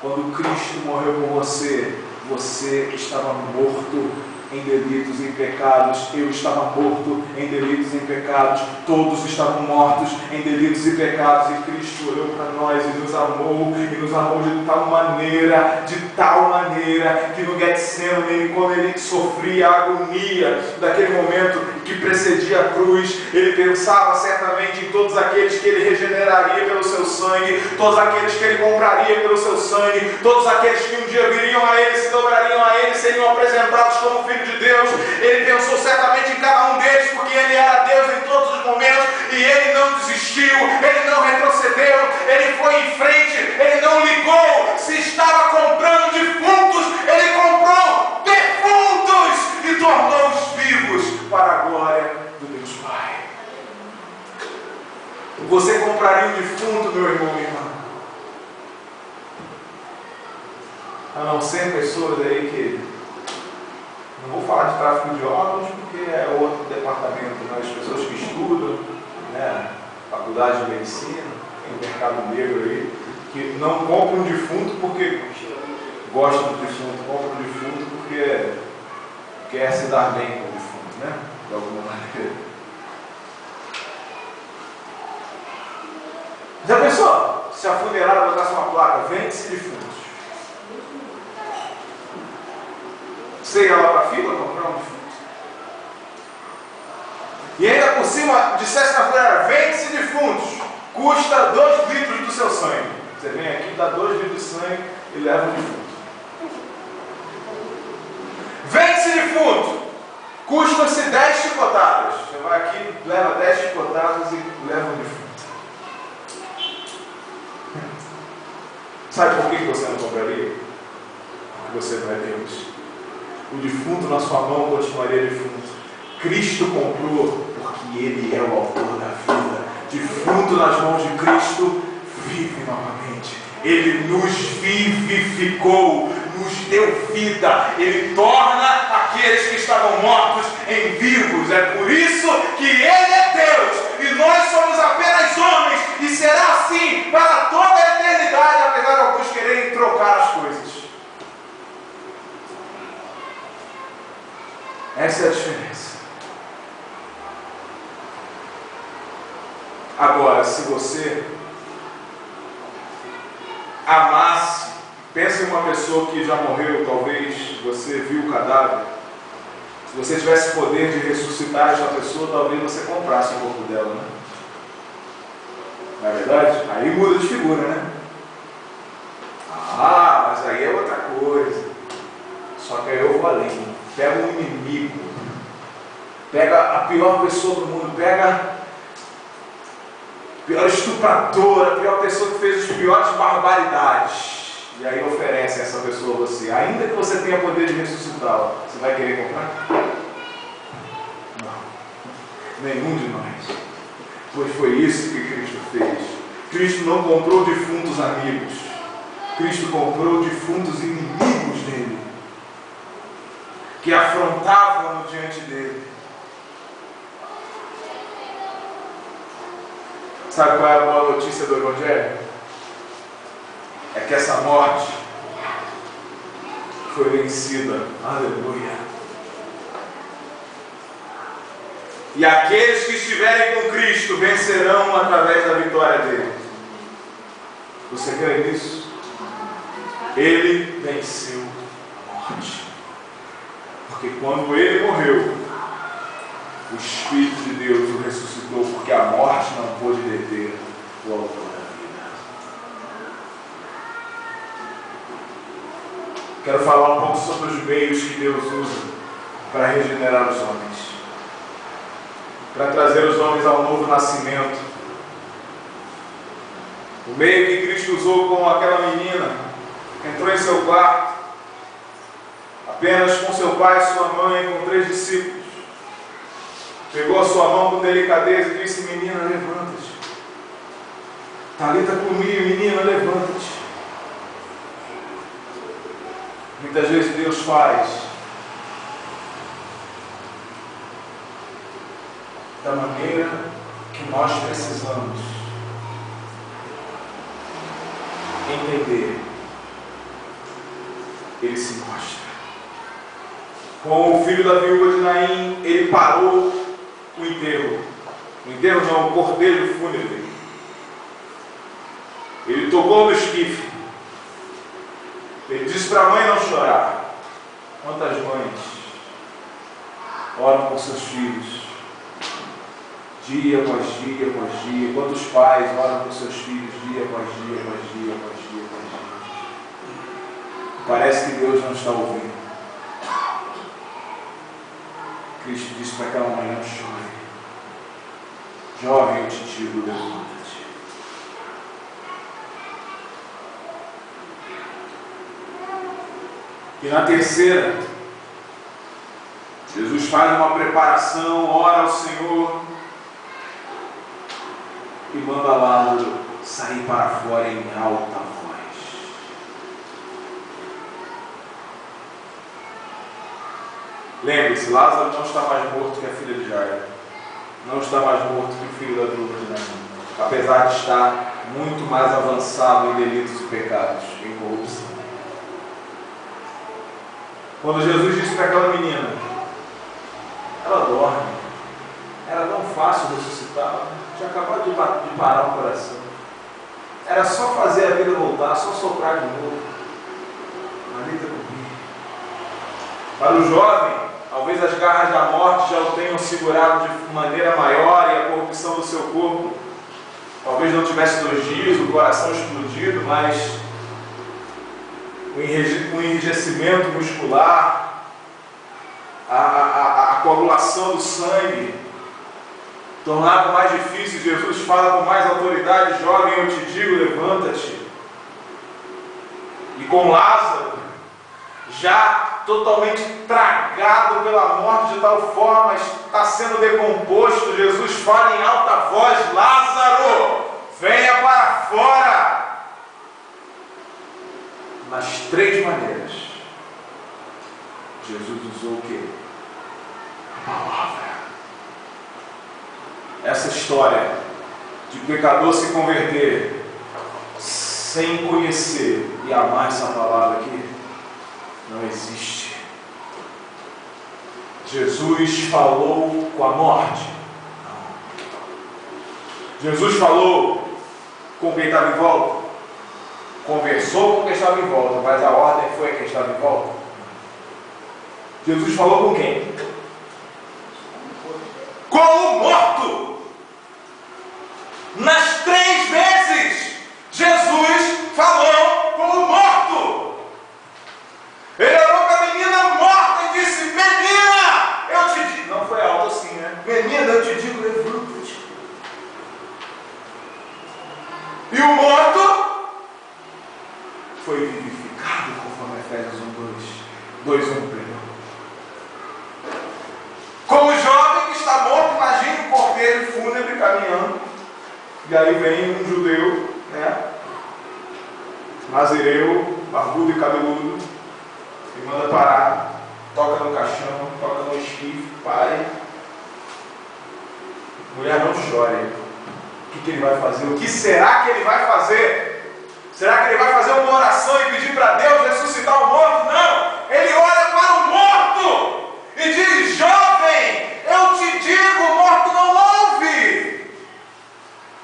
Quando Cristo morreu por você, você estava morto em delitos e em pecados. Eu estava morto em delitos e em pecados. Todos estavam mortos em delitos e pecados. E Cristo olhou para nós e nos amou de tal maneira, que no Getsemane, quando ele sofria a agonia daquele momento que precedia a cruz, ele pensava certamente em todos aqueles que ele regeneraria pelo seu sangue, todos aqueles que ele compraria pelo seu sangue, todos aqueles que um dia viriam a ele, se dobrariam a ele, seriam apresentados como filho de Deus. Ele pensou certamente em cada um deles, porque ele era Deus em todos os momentos, e ele não desistiu, ele não retrocedeu, ele foi em frente, ele não ligou se estava comprando defuntos, ele comprou defuntos e tornou-os vivos para a glória do Deus Pai. Você compraria um defunto, meu irmão, minha irmã? A não ser pessoas aí que... Não vou falar de tráfico de órgãos porque é outro departamento, mas pessoas que estudam, né, faculdade de medicina, tem um mercado negro aí, que não compram um defunto porque gostam do defunto, compram um defunto porque quer se dar bem com o defunto, né, de alguma maneira. Já pensou? Se a funerária botasse uma placa, vende-se defuntos. Você ia lá para a fila comprar um defunto? E ainda por cima dissesse na funerária: vende-se defuntos, custa 2 litros do seu sangue. Você vem aqui, dá 2 litros de sangue e leva um defunto. Vende-se defunto, custam-se 10 chicotadas. Você vai aqui, leva 10 chicotadas e leva um defunto. Sabe por que você não compraria? Porque você não é Deus. O defunto na sua mão continuaria defunto. Cristo comprou porque Ele é o autor da vida. Defunto nas mãos de Cristo, vive novamente. Ele nos vivificou, nos deu vida. Ele torna aqueles que estavam mortos em vivos. É por isso que Ele é Deus e nós somos apenas homens, e será assim para toda a eternidade, apesar de alguns quererem trocar as coisas. Essa é a diferença. Agora, se você amasse, pensa em uma pessoa que já morreu, talvez você viu o cadáver. Se você tivesse poder de ressuscitar essa pessoa, talvez você comprasse o corpo dela, né? Não é verdade? Aí muda de figura, né? Ah, mas aí é outra coisa. Só que aí eu vou além. Pega um inimigo, pega a pior pessoa do mundo, pega a pior estupradora, a pior pessoa que fez as piores barbaridades, e aí oferece essa pessoa a você, ainda que você tenha poder de ressuscitá-la. Você vai querer comprar? Não, nenhum de nós. Pois foi isso que Cristo fez. Cristo não comprou defuntos amigos. Cristo comprou defuntos inimigos dele, que afrontavam-no diante dele. Sabe qual é a boa notícia do Evangelho? É que essa morte foi vencida. Aleluia. E aqueles que estiverem com Cristo vencerão através da vitória dele. Você crê nisso? Ele venceu a morte. Porque quando ele morreu, o Espírito de Deus o ressuscitou, porque a morte não pôde deter o autor da vida. Quero falar um pouco sobre os meios que Deus usa para regenerar os homens, para trazer os homens ao novo nascimento. O meio que Cristo usou com aquela menina que entrou em seu quarto, apenas com seu pai e sua mãe, com 3 discípulos. Pegou a sua mão com delicadeza e disse: menina, levanta-te. Talita cumi, menina, levanta-te. Muitas vezes Deus faz da maneira que nós precisamos entender. Ele se mostra. Com o filho da viúva de Naim, ele parou o enterro. O enterro não, o cortejo fúnebre. Ele tocou no esquife. Ele disse para a mãe não chorar. Quantas mães oram por seus filhos? Dia após dia após dia. Quantos pais oram por seus filhos dia após dia após dia após dia após dia? Parece que Deus não está ouvindo. Cristo disse para aquela mãe: não chore. Jovem, eu te digo, levanta-te. E na terceira, Jesus faz uma preparação, ora ao Senhor e manda Lázaro sair para fora em alta voz. Lembre-se, Lázaro não está mais morto que a filha de Jairo. Não está mais morto que o filho da viúva de Naim, apesar de estar muito mais avançado em delitos e pecados, em corrupção. Quando Jesus disse para aquela menina: ela dorme, era tão fácil ressuscitar, tinha acabado de parar o coração, era só fazer a vida voltar, só soprar de novo. Talita cumi. Para o jovem, talvez as garras da morte já o tenham segurado de maneira maior e a corrupção do seu corpo talvez não tivesse 2 dias, o coração explodido, mas o enrijecimento muscular, a coagulação do sangue tornava mais difícil. Jesus fala com mais autoridade: jovem, eu te digo, levanta-te. E com Lázaro já totalmente tragado pela morte, de tal forma está sendo decomposto, Jesus fala em alta voz: Lázaro, venha para fora. Nas 3 maneiras, Jesus usou o quê? A palavra. Essa história de pecador se converter sem conhecer e amar essa palavra aqui não existe. Jesus falou com a morte? Não. Jesus falou com quem estava em volta? Conversou com quem estava em volta, mas a ordem foi a quem estava em volta? Jesus falou com quem? Com o morto! Nas 3 vezes, Jesus falou com o morto. Ele olhou para a menina morta e disse: menina, eu te digo. Não foi alto assim, né? Menina, eu te digo, levanta-te. E o morto foi vivificado, conforme Efésios 2:1. Como o jovem que está morto, imagine o cortejo fúnebre caminhando. E aí vem um judeu, né? Nazireu, barbudo e cabeludo, e manda parar, toca no caixão, toca no esquife, pai. Mulher, não chore. O que ele vai fazer? O que será que ele vai fazer? Será que ele vai fazer uma oração e pedir para Deus ressuscitar o morto? Não! Ele olha para o morto e diz: jovem, eu te digo, o morto não ouve.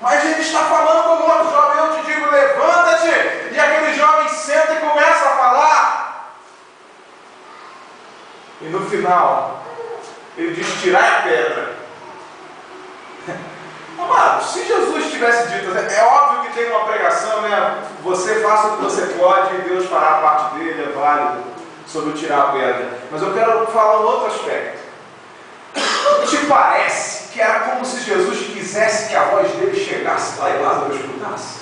Mas ele está falando com o morto: jovem, eu te digo, levanta-te. E aquele jovem senta e começa a falar. E no final, ele diz: tirai a pedra. Amado, se Jesus tivesse dito, é óbvio que tem uma pregação, né? Você faça o que você pode e Deus fará a parte dele, é válido, sobre tirar a pedra. Mas eu quero falar um outro aspecto. Te parece que era como se Jesus quisesse que a voz dele chegasse lá e Lázaro escutasse?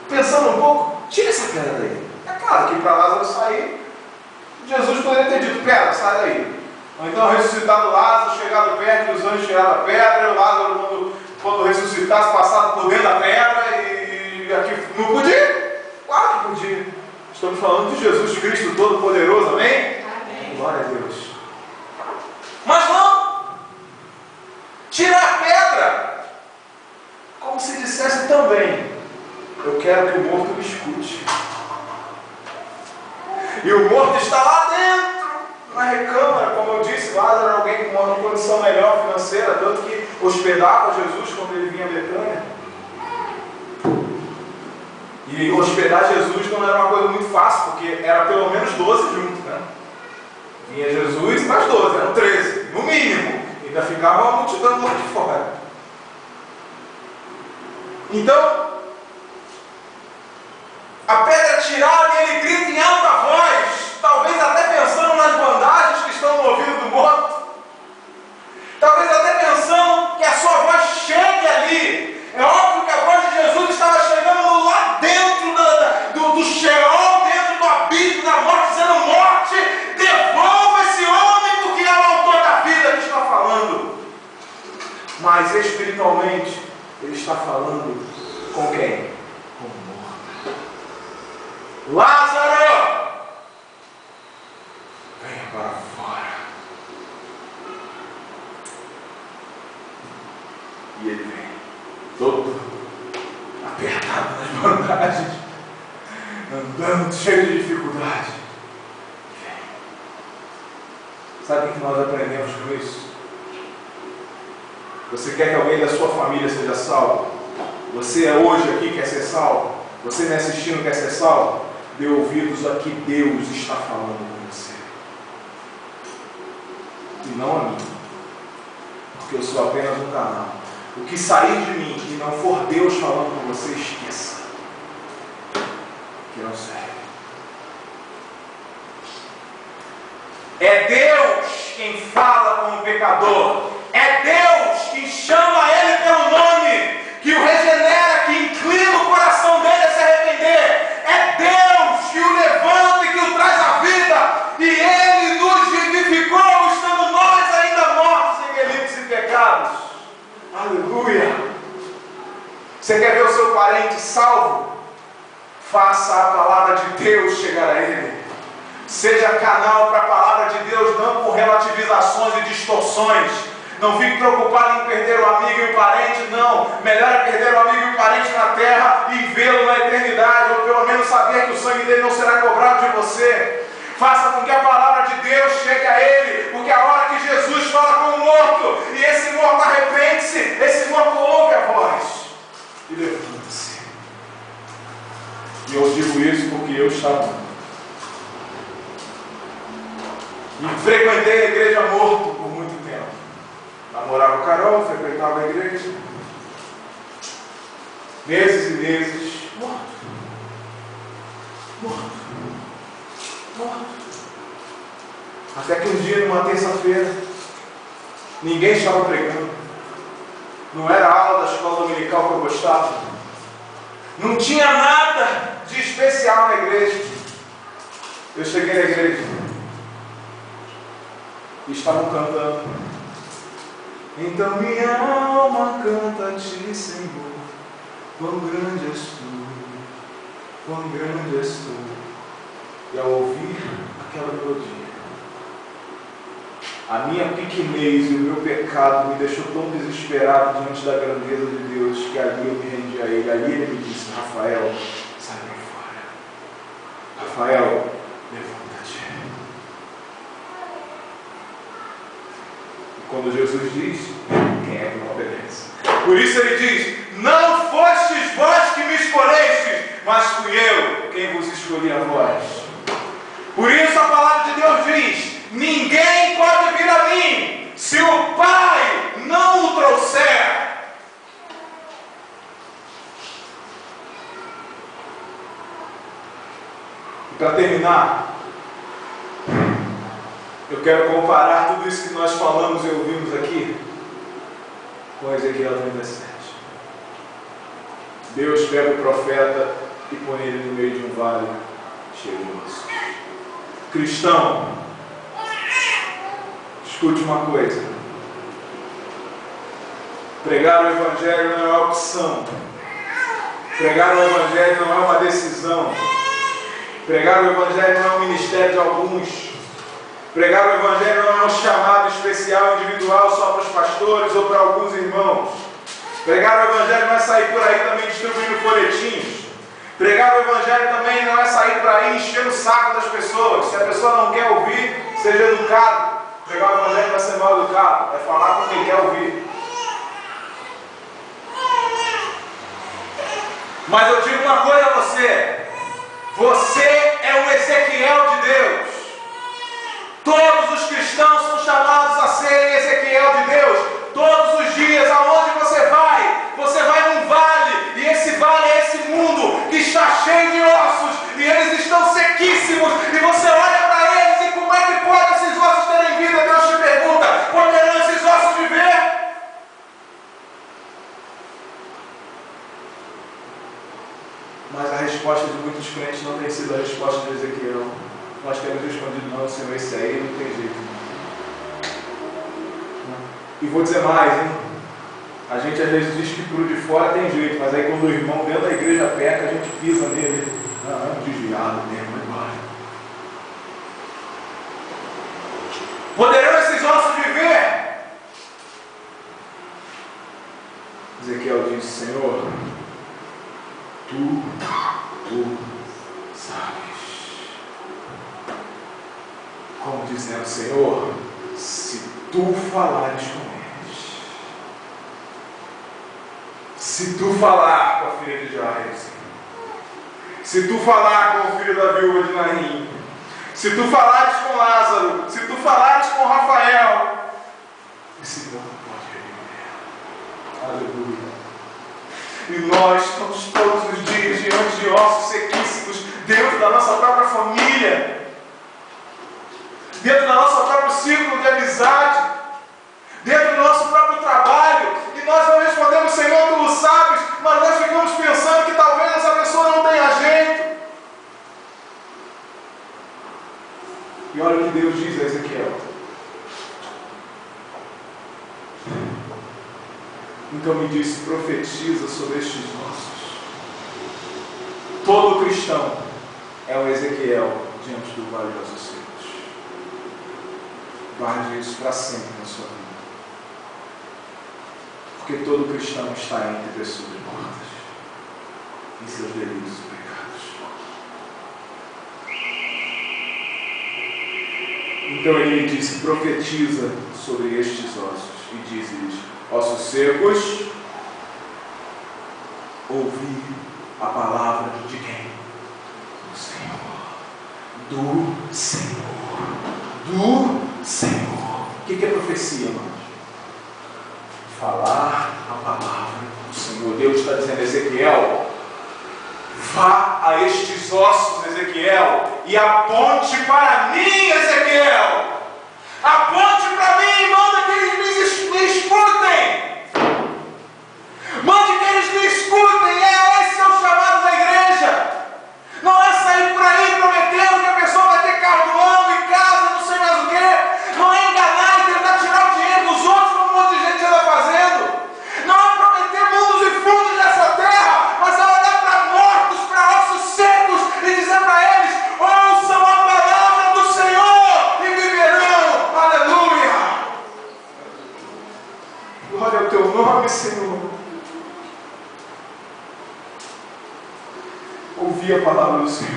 Pensando um pouco, tira essa pedra daí. É claro que para Lázaro sair, Jesus poderia ter dito: pedra, sai daí. Ou então ressuscitado Lázaro, chegado perto, e os anjos tiraram a pedra, o Lázaro, quando ressuscitasse, passado por dentro da pedra, e aqui não podia? Claro que podia. Estamos falando de Jesus Cristo Todo-Poderoso, amém? Amém. Glória a Deus. Mas não! Tira a pedra! Como se dissesse também: eu quero que o morto me escute. E o morto está lá dentro, na recâmara, como eu disse. Lázaro era alguém com uma condição melhor financeira, tanto que hospedava Jesus quando ele vinha a Betânia. E hospedar Jesus não era uma coisa muito fácil, porque era pelo menos 12 juntos, né? Vinha Jesus e mais 12, eram 13, no mínimo. Ainda ficava uma multidão lá de fora. Então, a pedra tirada, e ele grita em alta voz, talvez até pensando nas bandagens que estão no ouvido do morto, talvez até pensando que a sua voz chegue ali. É óbvio que a voz de Jesus estava chegando lá dentro do Sheol, dentro do abismo da morte, dizendo: morte, devolva esse homem, porque é o autor da vida que está falando. Mas espiritualmente, ele está falando com quem? Com o morto. Lázaro, venha para fora. E ele vem, todo apertado nas bandagens, andando cheio de dificuldade. Vem. Sabe o que nós aprendemos com isso? Você quer que alguém da sua família seja salvo? Você hoje aqui quer ser salvo? Você me assistindo quer ser salvo? Dê ouvidos a que Deus está falando com você. E não a mim. Porque eu sou apenas um canal. O que sair de mim e não for Deus falando com você, esqueça. Que não serve. É Deus quem fala com o pecador. É Deus quem chama ele pelo nome, que o regenera, que inclina o coração dele a se arrepender. É Deus que o levanta e que o traz à vida. E ele nos vivificou, estando nós ainda mortos em delitos e pecados. Aleluia! Você quer ver o seu parente salvo? Faça a palavra de Deus chegar a ele. Seja canal para a palavra de Deus, não com relativizações e distorções. Não fique preocupado em perder o amigo e o parente, não. Melhor é perder o amigo e o parente na terra e vê-lo na eternidade, ou pelo menos saber que o sangue dele não será cobrado de você. Faça com que a palavra de Deus chegue a ele, porque a hora que Jesus fala com o morto, e esse morto arrepende-se, esse morto ouve a voz e levanta-se. E eu digo isso porque eu estava. E frequentei a igreja morto por muito tempo. Namorava o Carol, frequentava a igreja. Meses e meses, morto. Morto. Morto. Até que um dia, numa terça-feira, ninguém estava pregando. Não era a aula da escola dominical que eu gostava. Não tinha nada de especial na igreja. Eu cheguei na igreja e estavam cantando. Então minha alma canta a ti, Senhor. Quão grande és tu, quão grande és tu. E ao ouvir aquela melodia, a minha pequenez e o meu pecado me deixou tão desesperado diante da grandeza de Deus, que ali eu me rendi a Ele. Ali Ele me disse: Rafael, sai para fora. Rafael, levanta-te. E quando Jesus diz, quem é que não obedece? Por isso Ele diz: não fostes vós que me escolhestes, mas fui eu quem vos escolhi a vós. Por isso a palavra de Deus diz: ninguém pode vir a mim se o Pai não o trouxer. E para terminar, eu quero comparar tudo isso que nós falamos e ouvimos aqui com Ezequiel 37. Deus pega o profeta e põe ele no meio de um vale cheio de ossos. Cristão, escute uma coisa: pregar o Evangelho não é uma opção, pregar o Evangelho não é uma decisão, pregar o Evangelho não é um ministério de alguns, pregar o Evangelho não é um chamado especial, individual, só para os pastores ou para alguns irmãos. Pregar o Evangelho não é sair por aí também distribuindo folhetinhos. Pregar o Evangelho também não é sair por aí enchendo o saco das pessoas. Se a pessoa não quer ouvir, seja educado. Pregar o Evangelho não é ser mal educado, é falar com quem quer ouvir. Mas eu digo uma coisa a você: você é o Ezequiel de Deus. Todos os cristãos são chamados a serem Ezequiel de Deus. Todos os dias, aonde você vai num vale, e esse vale é esse mundo que está cheio de ossos, e eles estão sequíssimos, e você olha para eles, e como é que pode esses ossos terem vida? Deus te pergunta: poderão esses ossos viver? Mas a resposta de muitos crentes não tem sido a resposta de Ezequiel. Nós temos respondido: não, Senhor, esse aí não tem jeito. E vou dizer mais, hein? A gente às vezes diz que por de fora tem jeito, mas aí quando o irmão dentro da igreja peca, a gente pisa nele. Ah, é um desviado mesmo, vai embora. Poderão esses ossos viver? Ezequiel disse: Senhor, tu sabes. Como dizendo: Senhor, se tu falares com eles, se tu falar com a filha de Jairus, se tu falar com o filho da viúva de Naim, se tu falares com Lázaro, se tu falares com Rafael, esse povo pode viver. Aleluia. E nós estamos todos os dias diante de ossos sequíssimos, dentro da nossa própria família, dentro do nosso próprio círculo de amizade, dentro do nosso próprio trabalho, e nós não respondemos: Senhor, tu o sabes, mas nós ficamos pensando que talvez essa pessoa não tenha jeito. E olha o que Deus diz a Ezequiel: então me disse, profetiza sobre estes ossos. Todo cristão é um Ezequiel diante do vale de ossos secos. Guarde isso para sempre na sua vida. Porque todo cristão está entre pessoas mortas em seus delitos e pecados. Então ele disse: profetiza sobre estes ossos e diz-lhes: ossos secos, ouvi a palavra de quem? Do Senhor. Do Senhor. Do Senhor. O que é profecia, irmãos? Falar a palavra do Senhor. Deus está dizendo: Ezequiel, vá a estes ossos, Ezequiel, e aponte para mim, Ezequiel. Aponte para mim e manda que eles me escutem. Mande que eles me escutem. Esse é o chamado da igreja. Não é sair por aí prometendo que a pessoa vai ter carro novo e casa, não sei mais o quê. Não é enganar e tentar tirar o dinheiro dos outros, como um monte de gente ouvir a palavra do Senhor.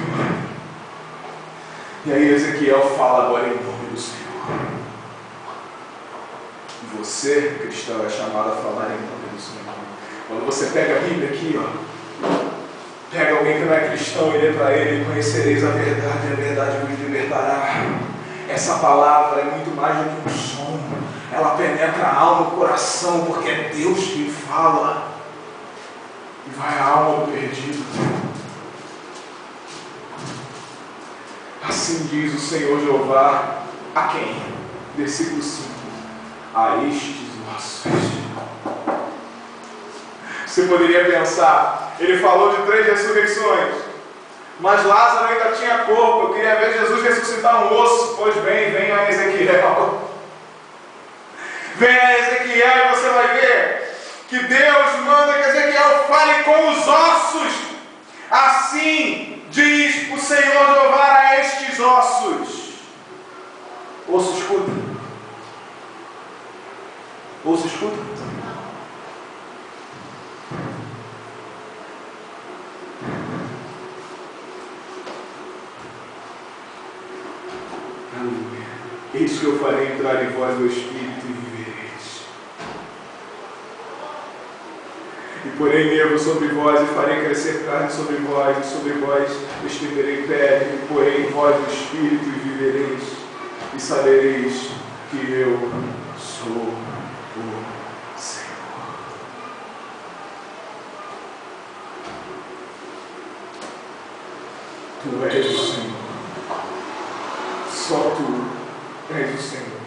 E aí Ezequiel fala agora em nome do Senhor. Você, cristão, é chamado a falar em nome do Senhor. Quando você pega a Bíblia aqui, pega alguém que não é cristão e lê para ele: conhecereis a verdade, e a verdade vos libertará. Essa palavra é muito mais do que um som. Ela penetra a alma, o coração, porque é Deus quem fala. E vai à alma do perdido. Assim diz o Senhor Jeová a quem? Versículo 5. A estes ossos. Você poderia pensar, ele falou de 3 ressurreições, mas Lázaro ainda tinha corpo. Eu queria ver Jesus ressuscitar um osso. Pois bem, venha Ezequiel. Venha Ezequiel e você vai ver que Deus manda que Ezequiel fale com os ossos. Assim diz o Senhor Jeová a estes ossos. Osso escuta. Osso escuta. Aleluia. Eis que eu farei entrar em vós o Espírito e vivereis. E porei nervo sobre vós, e farei crescer carne sobre vós, e sobre vós estenderei pele, e porei em vós o Espírito e vivereis, e sabereis que eu sou o Senhor. Tu és o Senhor. Só tu és o Senhor.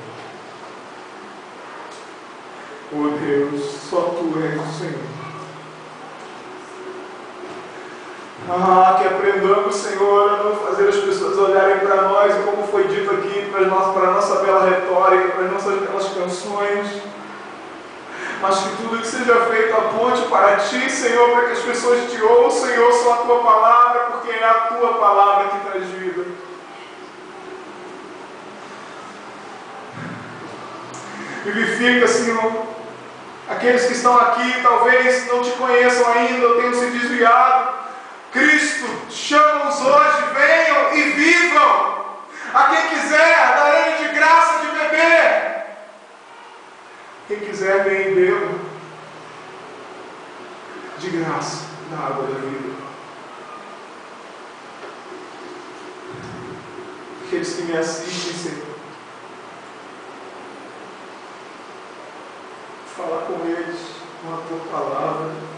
Oh Deus, só tu és o Senhor. Que aprendamos, Senhor, a não fazer as pessoas olharem para nós, e como foi dito aqui, para a nossa bela retórica, para as nossas belas canções, mas que tudo que seja feito aponte para Ti, Senhor, para que as pessoas Te ouçam e ouçam a Tua palavra, porque é a Tua palavra que traz vida. Vivifica, Senhor, aqueles que estão aqui, talvez não Te conheçam ainda, ou tenham se desviado. Cristo, chama-os hoje, venham e vivam. A quem quiser, darei de graça de beber. Quem quiser, venha e beba de graça da água da vida. Aqueles que me assistem, Senhor, falar com eles com a Tua palavra.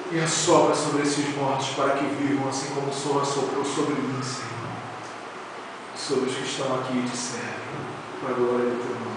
E assopra sobre esses mortos para que vivam, assim como o Senhor assoprou sobre mim, Senhor, sobre os que estão aqui e Te servem, para a glória do Teu nome.